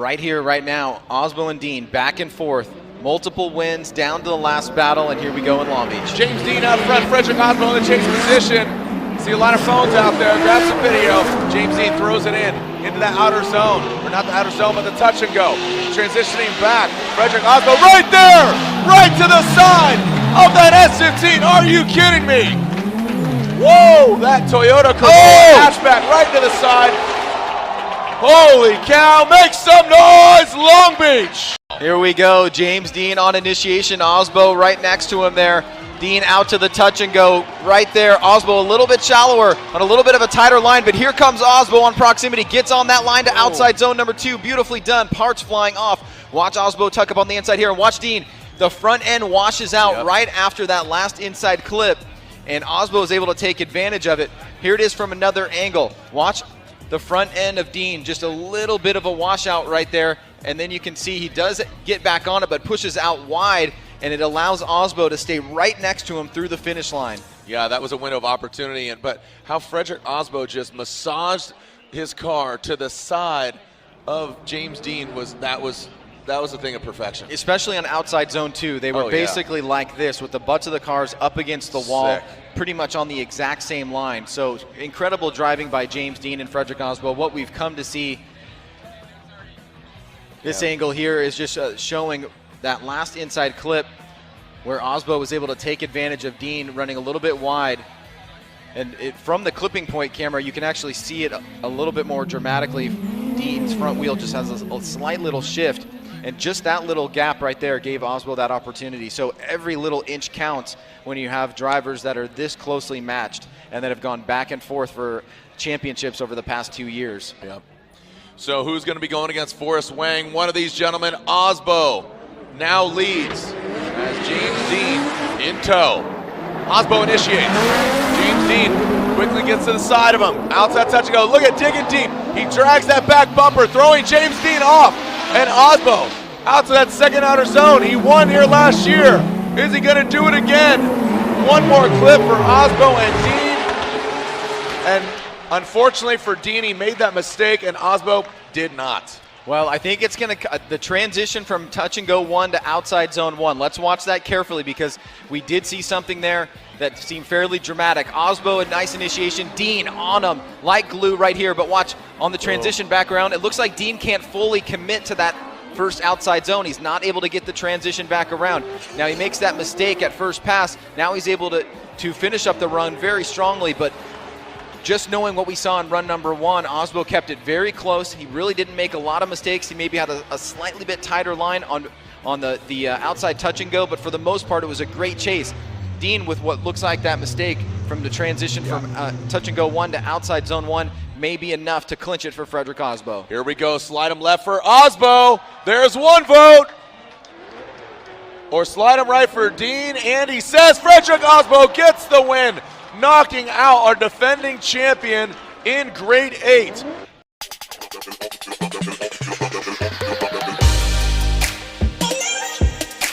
right here, right now, Aasbo and Deane back and forth. Multiple wins down to the last battle, and here we go in Long Beach. James Deane out front, Fredric Aasbo in the chase position. See a lot of phones out there, grab some video. James Deane throws it into that outer zone, or not the outer zone, but the touch and go. Transitioning back, Fredric Aasbo right there, right to the side of that S15. Are you kidding me? Whoa, that Toyota Corolla hatchback right to the side. Holy cow, make some noise, Long Beach. Here we go, James Deane on initiation, Aasbo right next to him there. Deane out to the touch and go right there. Aasbo a little bit shallower on a little bit of a tighter line, but here comes Aasbo on proximity. Gets on that line to outside zone number 2. Beautifully done. Parts flying off. Watch Aasbo tuck up on the inside here, and watch Deane. The front end washes out right after that last inside clip, and Aasbo is able to take advantage of it. Here it is from another angle. Watch the front end of Deane, just a little bit of a washout right there, and then you can see he does get back on it, but pushes out wide, and it allows Aasbo to stay right next to him through the finish line. Yeah, that was a window of opportunity, but how Fredric Aasbo just massaged his car to the side of James Deane that was a thing of perfection. Especially on outside zone 2. They were basically like this, with the butts of the cars up against the wall, pretty much on the exact same line. So incredible driving by James Deane and Fredric Aasbo. What we've come to see, this angle here is just showing that last inside clip where Aasbo was able to take advantage of Deane running a little bit wide. And from the clipping point camera, you can actually see it a little bit more dramatically. Deane's front wheel just has a slight little shift, and just that little gap right there gave Aasbo that opportunity. So every little inch counts when you have drivers that are this closely matched and that have gone back and forth for championships over the past 2 years. Yep. So who's going to be going against Forrest Wang? One of these gentlemen, Aasbo, now leads as James Deane in tow. Aasbo initiates. James Deane quickly gets to the side of him. Outside touch and go. Look at digging deep. He drags that back bumper, throwing James Deane off. And Aasbo out to that second outer zone. He won here last year. Is he going to do it again? One more clip for Aasbo and Deane. And unfortunately for Deane, he made that mistake, and Aasbo did not. Well, I think it's going to the transition from touch and go 1 to outside zone 1. Let's watch that carefully, because we did see something there that seemed fairly dramatic. Aasbo, a nice initiation. Deane on him like glue right here, but watch on the transition back around. It looks like Deane can't fully commit to that first outside zone. He's not able to get the transition back around. Now he makes that mistake at first pass. Now he's able to finish up the run very strongly, but just knowing what we saw in run number 1, Aasbo kept it very close. He really didn't make a lot of mistakes. He maybe had a slightly bit tighter line on the outside touch and go, but for the most part, it was a great chase. Deane, with what looks like that mistake from the transition from touch and go 1 to outside zone 1, may be enough to clinch it for Fredric Aasbo. Here we go, slide him left for Aasbo. There's one vote. Or slide him right for Deane, and he says Fredric Aasbo gets the win, knocking out our defending champion in grade 8.